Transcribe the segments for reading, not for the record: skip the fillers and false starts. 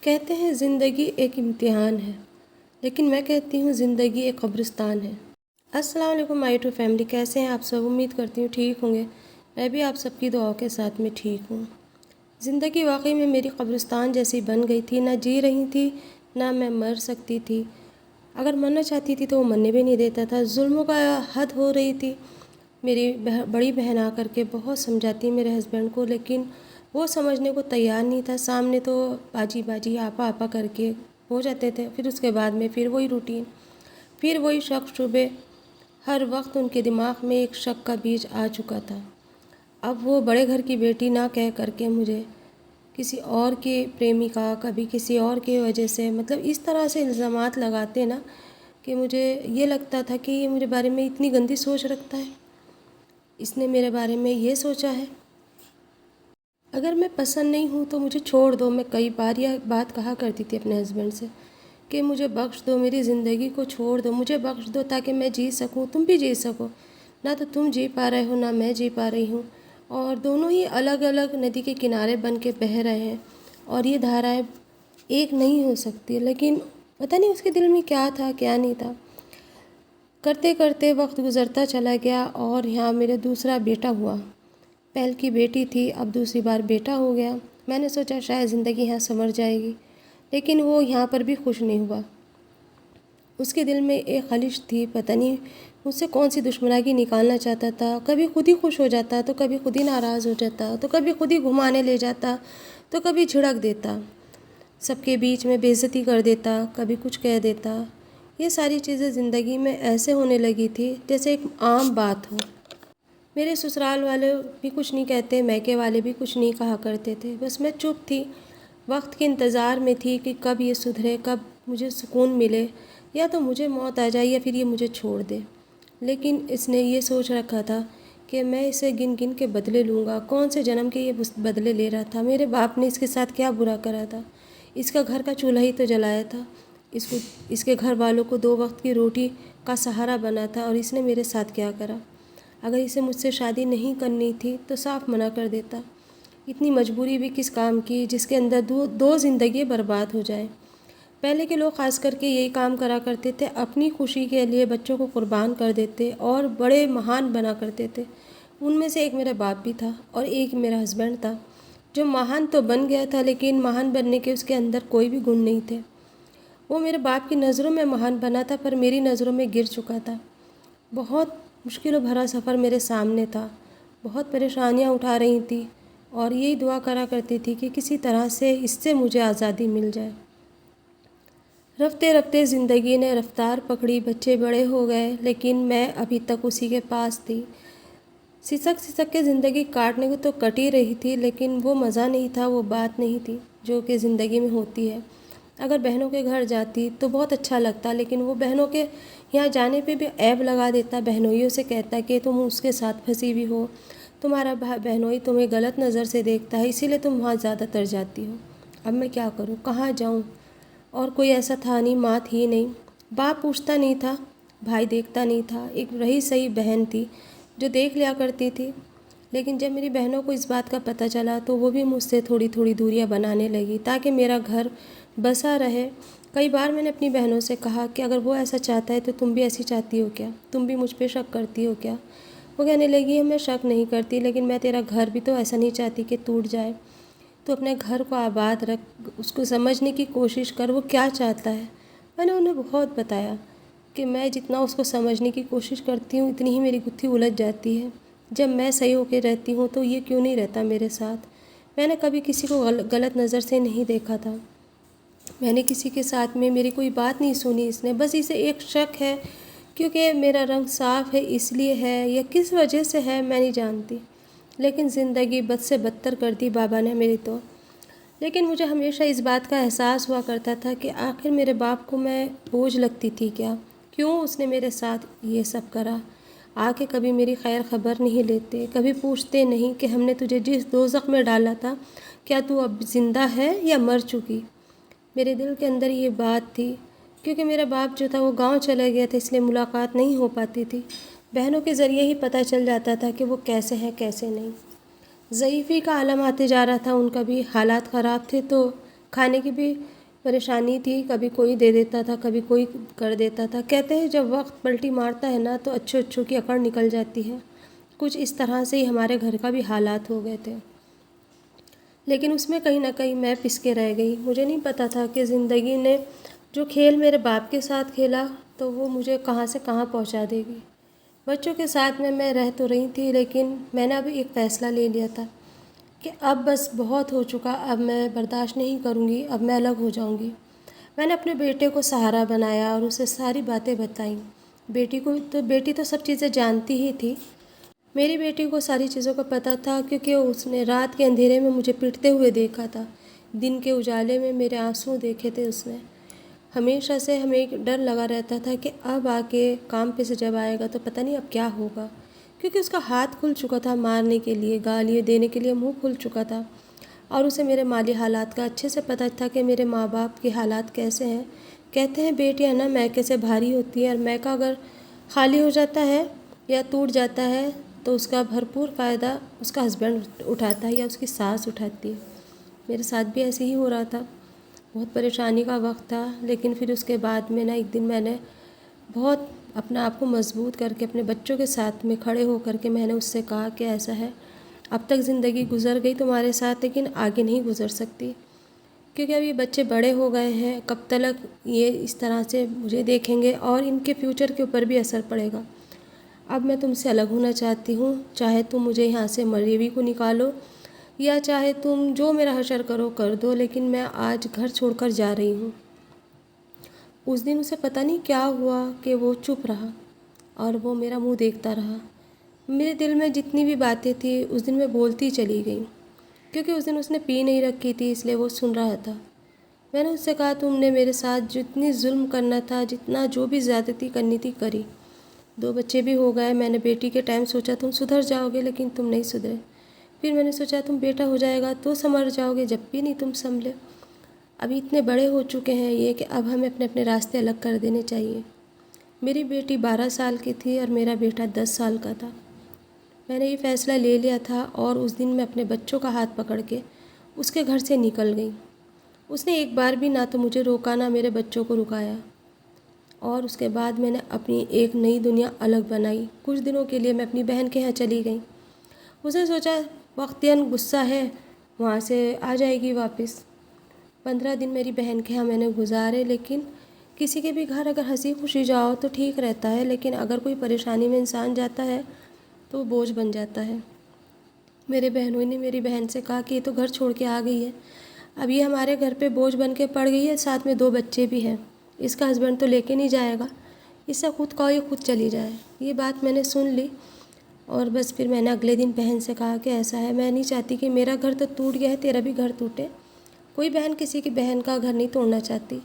कहते हैं ज़िंदगी एक इम्तिहान है, लेकिन मैं कहती हूँ ज़िंदगी एक कब्रिस्तान है। अस्सलाम वालेकुम माय टू फैमिली, कैसे हैं आप सब? उम्मीद करती हूँ ठीक होंगे। मैं भी आप सबकी दुआओं के साथ में ठीक हूँ। ज़िंदगी वाकई में मेरी कब्रिस्तान जैसी बन गई थी, ना जी रही थी ना मैं मर सकती थी। अगर मरना चाहती थी तो वो मरने भी नहीं देता था। जुल्मों का हद हो रही थी। मेरी बड़ी बहन आकर के बहुत समझाती मेरे हस्बैंड को, लेकिन वो समझने को तैयार नहीं था। सामने तो बाजी बाजी आपा आपा करके हो जाते थे, फिर उसके बाद में फिर वही रूटीन, फिर वही शक शुबे। हर वक्त उनके दिमाग में एक शक का बीज आ चुका था। अब वो बड़े घर की बेटी ना कह करके मुझे किसी और के प्रेमिका, कभी किसी और की वजह से, मतलब इस तरह से इल्ज़ामात लगाते ना कि मुझे ये लगता था कि ये मेरे बारे में इतनी गंदी सोच रखता है, इसने मेरे बारे में ये सोचा है। अगर मैं पसंद नहीं हूँ तो मुझे छोड़ दो। मैं कई बार यह बात कहा करती थी अपने हस्बैंड से कि मुझे बख्श दो, मेरी ज़िंदगी को छोड़ दो, मुझे बख्श दो ताकि मैं जी सकूँ, तुम भी जी सको। ना तो तुम जी पा रहे हो ना मैं जी पा रही हूँ, और दोनों ही अलग अलग नदी के किनारे बन के बह रहे हैं, और ये धाराएं एक नहीं हो सकती। लेकिन पता नहीं उसके दिल में क्या था क्या नहीं था। करते करते वक्त गुज़रता चला गया और यहाँ मेरा दूसरा बेटा हुआ। पहल की बेटी थी, अब दूसरी बार बेटा हो गया। मैंने सोचा शायद ज़िंदगी यहाँ संवर जाएगी, लेकिन वो यहाँ पर भी खुश नहीं हुआ। उसके दिल में एक खलिश थी, पता नहीं मुझसे कौन सी दुश्मनागी निकालना चाहता था। कभी खुद ही खुश हो जाता तो कभी खुद ही नाराज़ हो जाता, तो कभी खुद ही घुमाने ले जाता, तो कभी झिड़क देता, सबके बीच में बेइज्जती कर देता, कभी कुछ कह देता। ये सारी चीज़ें ज़िंदगी में ऐसे होने लगी थी जैसे एक आम बात हो। मेरे ससुराल वाले भी कुछ नहीं कहते, मायके वाले भी कुछ नहीं कहा करते थे। बस मैं चुप थी, वक्त के इंतज़ार में थी कि कब ये सुधरे, कब मुझे सुकून मिले, या तो मुझे मौत आ जाए या फिर ये मुझे छोड़ दे। लेकिन इसने ये सोच रखा था कि मैं इसे गिन गिन के बदले लूँगा। कौन से जन्म के ये बदले ले रहा था? मेरे बाप ने इसके साथ क्या बुरा करा था? इसका घर का चूल्हा ही तो जलाया था, इसको, इसके घर वालों को 2 वक्त की रोटी का सहारा बना था, और इसने मेरे साथ क्या करा? अगर इसे मुझसे शादी नहीं करनी थी तो साफ मना कर देता। इतनी मजबूरी भी किस काम की जिसके अंदर दो ज़िंदगी बर्बाद हो जाए। पहले के लोग ख़ास करके यही काम करा करते थे, अपनी खुशी के लिए बच्चों को कुर्बान कर देते और बड़े महान बना करते थे। उनमें से एक मेरा बाप भी था और एक मेरा हस्बैंड था, जो महान तो बन गया था, लेकिन महान बनने के उसके अंदर कोई भी गुण नहीं थे। वो मेरे बाप की नज़रों में महान बना था, पर मेरी नज़रों में गिर चुका था। बहुत मुश्किलों भरा सफ़र मेरे सामने था, बहुत परेशानियां उठा रही थी, और यही दुआ करा करती थी कि किसी तरह से इससे मुझे आज़ादी मिल जाए। रफ्ते रफ्ते ज़िंदगी ने रफ्तार पकड़ी, बच्चे बड़े हो गए, लेकिन मैं अभी तक उसी के पास थी। सिसक सिसक के ज़िंदगी काटने को तो कट ही रही थी, लेकिन वो मज़ा नहीं था, वो बात नहीं थी जो कि ज़िंदगी में होती है। अगर बहनों के घर जाती तो बहुत अच्छा लगता, लेकिन वो बहनों के यहाँ जाने पे भी ऐब लगा देता, बहनोइयों से कहता कि तुम उसके साथ फंसी भी हो, तुम्हारा बहनोई तुम्हें गलत नज़र से देखता है, इसीलिए तुम वहाँ ज़्यादातर जाती हो। अब मैं क्या करूँ, कहाँ जाऊँ? और कोई ऐसा था नहीं, माँ थी नहीं, बाप पूछता नहीं था, भाई देखता नहीं था, एक रही सही बहन थी जो देख लिया करती थी। लेकिन जब मेरी बहनों को इस बात का पता चला तो वो भी मुझसे थोड़ी थोड़ी दूरियां बनाने लगी ताकि मेरा घर बसा रहे। कई बार मैंने अपनी बहनों से कहा कि अगर वो ऐसा चाहता है तो तुम भी ऐसी चाहती हो क्या? तुम भी मुझ पे शक करती हो क्या? वो कहने लगी मैं शक नहीं करती, लेकिन मैं तेरा घर भी तो ऐसा नहीं चाहती कि टूट जाए। तो अपने घर को आबाद रख, उसको समझने की कोशिश कर, वो क्या चाहता है। मैंने उन्हें बहुत बताया कि मैं जितना उसको समझने की कोशिश करती हूँ इतनी ही मेरी गुत्थी उलझ जाती है। जब मैं सही होकर रहती हूँ तो ये क्यों नहीं रहता मेरे साथ? मैंने कभी किसी को गलत नज़र से नहीं देखा था, मैंने किसी के साथ में मेरी कोई बात नहीं सुनी इसने। बस इसे एक शक है, क्योंकि मेरा रंग साफ़ है इसलिए है, या किस वजह से है मैं नहीं जानती। लेकिन ज़िंदगी बद से बदतर कर दी बाबा ने मेरी तो। लेकिन मुझे हमेशा इस बात का एहसास हुआ करता था कि आखिर मेरे बाप को मैं बोझ लगती थी क्या? क्यों उसने मेरे साथ ये सब करा? आके कभी मेरी खैर खबर नहीं लेते, कभी पूछते नहीं कि हमने तुझे जिस दोज़ख में डाला था, क्या तू अब ज़िंदा है या मर चुकी? मेरे दिल के अंदर ये बात थी, क्योंकि मेरा बाप जो था वो गांव चला गया था, इसलिए मुलाकात नहीं हो पाती थी। बहनों के ज़रिए ही पता चल जाता था कि वो कैसे हैं कैसे नहीं। ज़ईफ़ी का आलम आते जा रहा था, उनका भी हालात ख़राब थे, तो खाने की भी परेशानी थी, कभी कोई दे देता था, कभी कोई कर देता था। कहते हैं जब वक्त पलटी मारता है ना तो अच्छों अच्छों की अकड़ निकल जाती है। कुछ इस तरह से ही हमारे घर का भी हालात हो गए थे, लेकिन उसमें कहीं ना कहीं मैं पिस के रह गई। मुझे नहीं पता था कि ज़िंदगी ने जो खेल मेरे बाप के साथ खेला तो वो मुझे कहाँ से कहाँ पहुँचा देगी। बच्चों के साथ में मैं रह तो रही थी, लेकिन मैंने अभी एक फ़ैसला ले लिया था कि अब बस बहुत हो चुका, अब मैं बर्दाश्त नहीं करूँगी, अब मैं अलग हो जाऊँगी। मैंने अपने बेटे को सहारा बनाया और उसे सारी बातें बताई। बेटी तो सब चीज़ें जानती ही थी। मेरी बेटी को सारी चीज़ों का पता था, क्योंकि उसने रात के अंधेरे में मुझे पिटते हुए देखा था, दिन के उजाले में मेरे आंसू देखे थे उसने। हमेशा से हमें एक डर लगा रहता था कि अब आके काम पे से जब आएगा तो पता नहीं अब क्या होगा, क्योंकि उसका हाथ खुल चुका था मारने के लिए, गालियाँ देने के लिए मुंह खुल चुका था। और उसे मेरे माली हालात का अच्छे से पता था कि मेरे माँ बाप के हालात कैसे हैं। कहते हैं बेटियाँ ना मैके से भारी होती है, और मैका अगर खाली हो जाता है या टूट जाता है तो उसका भरपूर फ़ायदा उसका हस्बैंड उठाता है या उसकी सास उठाती है। मेरे साथ भी ऐसे ही हो रहा था। बहुत परेशानी का वक्त था, लेकिन फिर उसके बाद में ना एक दिन मैंने बहुत अपने आप को मजबूत करके अपने बच्चों के साथ में खड़े होकर के मैंने उससे कहा कि ऐसा है, अब तक ज़िंदगी गुजर गई तुम्हारे साथ, लेकिन आगे नहीं गुजर सकती, क्योंकि अब ये बच्चे बड़े हो गए हैं। कब तक ये इस तरह से मुझे देखेंगे और इनके फ्यूचर के ऊपर भी असर पड़ेगा। अब मैं तुमसे अलग होना चाहती हूँ, चाहे तुम मुझे यहाँ से मरी हुई को निकालो या चाहे तुम जो मेरा हशर करो कर दो, लेकिन मैं आज घर छोड़कर जा रही हूँ। उस दिन उसे पता नहीं क्या हुआ कि वो चुप रहा और वो मेरा मुंह देखता रहा। मेरे दिल में जितनी भी बातें थी उस दिन मैं बोलती चली गई, क्योंकि उस दिन उसने पी नहीं रखी थी, इसलिए वो सुन रहा था। मैंने उससे कहा तुमने मेरे साथ जितनी जुल्म करना था, जितना जो भी ज़्यादती करनी थी करी। 2 बच्चे भी हो गए। मैंने बेटी के टाइम सोचा तुम सुधर जाओगे, लेकिन तुम नहीं सुधरे। फिर मैंने सोचा तुम बेटा हो जाएगा तो संभल जाओगे, जब भी नहीं तुम संभले। अभी इतने बड़े हो चुके हैं ये कि अब हमें अपने अपने रास्ते अलग कर देने चाहिए। मेरी बेटी 12 साल की थी और मेरा बेटा 10 साल का था। मैंने ये फ़ैसला ले लिया था और उस दिन मैं अपने बच्चों का हाथ पकड़ के उसके घर से निकल गई। उसने एक बार भी ना तो मुझे रोका ना मेरे बच्चों को रुकाया। और उसके बाद मैंने अपनी एक नई दुनिया अलग बनाई। कुछ दिनों के लिए मैं अपनी बहन के यहाँ चली गई। उसने सोचा वक्तियन गुस्सा है, वहाँ से आ जाएगी वापस। 15 दिन मेरी बहन के यहाँ मैंने गुजारे, लेकिन किसी के भी घर अगर हंसी खुशी जाओ तो ठीक रहता है, लेकिन अगर कोई परेशानी में इंसान जाता है तो वो बोझ बन जाता है। मेरे बहनों ने मेरी बहन से कहा कि ये तो घर छोड़ के आ गई है, अब ये हमारे घर पे बोझ बन के पड़ गई है, साथ में 2 बच्चे भी हैं, इसका हस्बैंड तो लेके नहीं जाएगा, इससे खुद कहो ये खुद चली जाए। ये बात मैंने सुन ली और बस फिर मैंने अगले दिन बहन से कहा कि ऐसा है, मैं नहीं चाहती कि मेरा घर तो टूट गया है, तेरा भी घर टूटे। कोई बहन किसी की बहन का घर नहीं तोड़ना चाहती।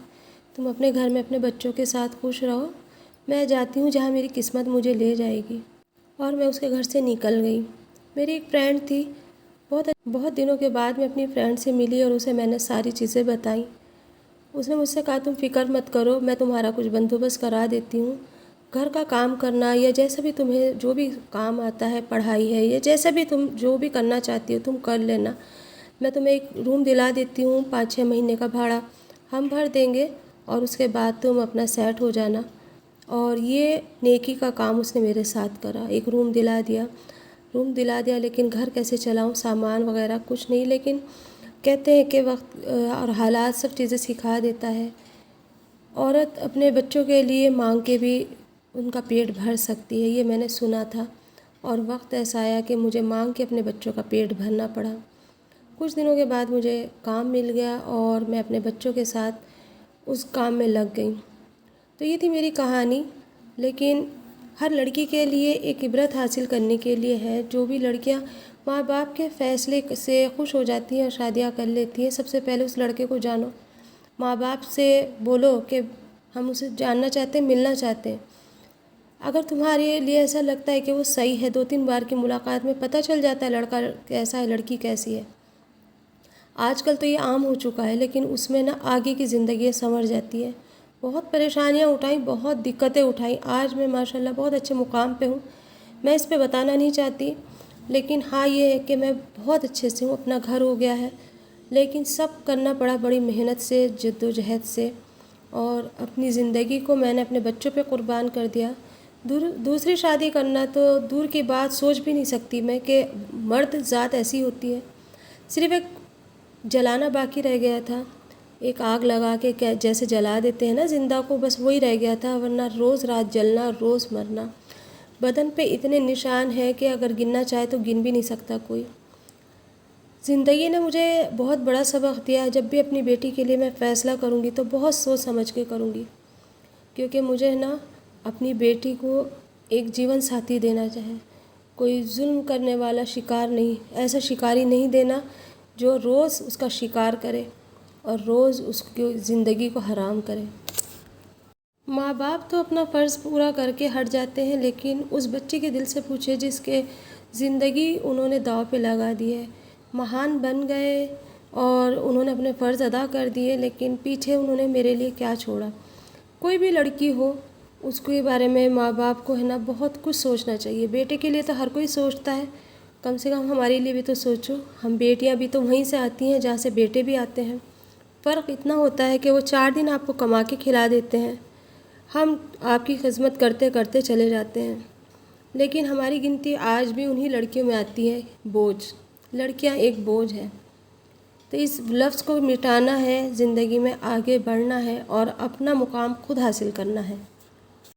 तुम अपने घर में अपने बच्चों के साथ खुश रहो, मैं जाती हूँ जहाँ मेरी किस्मत मुझे ले जाएगी। और मैं उसके घर से निकल गई। मेरी एक फ्रेंड थी, बहुत दिनों के बाद मैं अपनी फ्रेंड से मिली और उसे मैंने सारी चीज़ें बताई। उसने मुझसे कहा तुम फ़िक्र मत करो, मैं तुम्हारा कुछ बंदोबस्त करा देती हूँ। घर का काम करना या जैसा भी तुम्हें जो भी काम आता है, पढ़ाई है या जैसा भी तुम जो भी करना चाहती हो तुम कर लेना। मैं तुम्हें एक रूम दिला देती हूँ, 5-6 महीने का भाड़ा हम भर देंगे और उसके बाद तुम अपना सेट हो जाना। और ये नेकी का काम उसने मेरे साथ करा। एक रूम दिला दिया, लेकिन घर कैसे चलाऊँ, सामान वगैरह कुछ नहीं। लेकिन कहते हैं कि वक्त और हालात सब चीज़ें सिखा देता है। औरत अपने बच्चों के लिए मांग के भी उनका पेट भर सकती है, ये मैंने सुना था। और वक्त ऐसा आया कि मुझे मांग के अपने बच्चों का पेट भरना पड़ा। कुछ दिनों के बाद मुझे काम मिल गया और मैं अपने बच्चों के साथ उस काम में लग गई। तो ये थी मेरी कहानी। लेकिन हर लड़की के लिए एक इबरत हासिल करने के लिए है। जो भी लड़कियां माँ बाप के फ़ैसले से खुश हो जाती हैं और शादियाँ कर लेती हैं, सबसे पहले उस लड़के को जानो। माँ बाप से बोलो कि हम उसे जानना चाहते हैं, मिलना चाहते हैं। अगर तुम्हारे लिए ऐसा लगता है कि वो सही है, 2-3 बार की मुलाकात में पता चल जाता है लड़का कैसा है, लड़की कैसी है। आजकल तो ये आम हो चुका है, लेकिन उसमें ना आगे की ज़िंदगी संवर जाती है। बहुत परेशानियाँ उठाई, बहुत दिक्कतें उठाई। आज मैं माशाल्लाह बहुत अच्छे मुकाम पे हूँ। मैं इस पे बताना नहीं चाहती, लेकिन हाँ ये है कि मैं बहुत अच्छे से हूँ। अपना घर हो गया है, लेकिन सब करना पड़ा बड़ी मेहनत से, जद्दोजहद से, और अपनी ज़िंदगी को मैंने अपने बच्चों पे कुर्बान कर दिया। दूसरी शादी करना तो दूर की बात, सोच भी नहीं सकती मैं कि मर्द ज़ात ऐसी होती है। सिर्फ़ एक जलाना बाकी रह गया था, एक आग लगा के क्या जैसे जला देते हैं ना ज़िंदा को, बस वही रह गया था, वरना रोज़ रात जलना, रोज़ मरना। बदन पे इतने निशान हैं कि अगर गिनना चाहे तो गिन भी नहीं सकता कोई। ज़िंदगी ने मुझे बहुत बड़ा सबक दिया है। जब भी अपनी बेटी के लिए मैं फ़ैसला करूँगी तो बहुत सोच समझ के करूँगी, क्योंकि मुझे ना अपनी बेटी को एक जीवन साथी देना चाहे, कोई जुल्म करने वाला शिकार नहीं, ऐसा शिकारी नहीं देना जो रोज़ उसका शिकार करे और रोज़ उसकी ज़िंदगी को हराम करे। माँ बाप तो अपना फ़र्ज़ पूरा करके हट जाते हैं, लेकिन उस बच्चे के दिल से पूछे जिसके ज़िंदगी उन्होंने दाँव पे लगा दी है। महान बन गए और उन्होंने अपने फ़र्ज़ अदा कर दिए, लेकिन पीछे उन्होंने मेरे लिए क्या छोड़ा। कोई भी लड़की हो, उसके बारे में माँ बाप को है ना बहुत कुछ सोचना चाहिए। बेटे के लिए तो हर कोई सोचता है, कम से कम हमारे लिए भी तो सोचो। हम बेटियाँ भी तो वहीं से आती हैं जहाँ से बेटे भी आते हैं। फ़र्क इतना होता है कि वो 4 दिन आपको कमा के खिला देते हैं, हम आपकी खिदमत करते करते चले जाते हैं। लेकिन हमारी गिनती आज भी उन्हीं लड़कियों में आती है, बोझ। लड़कियां एक बोझ है। तो इस लफ्ज़ को मिटाना है, ज़िंदगी में आगे बढ़ना है और अपना मुकाम खुद हासिल करना है।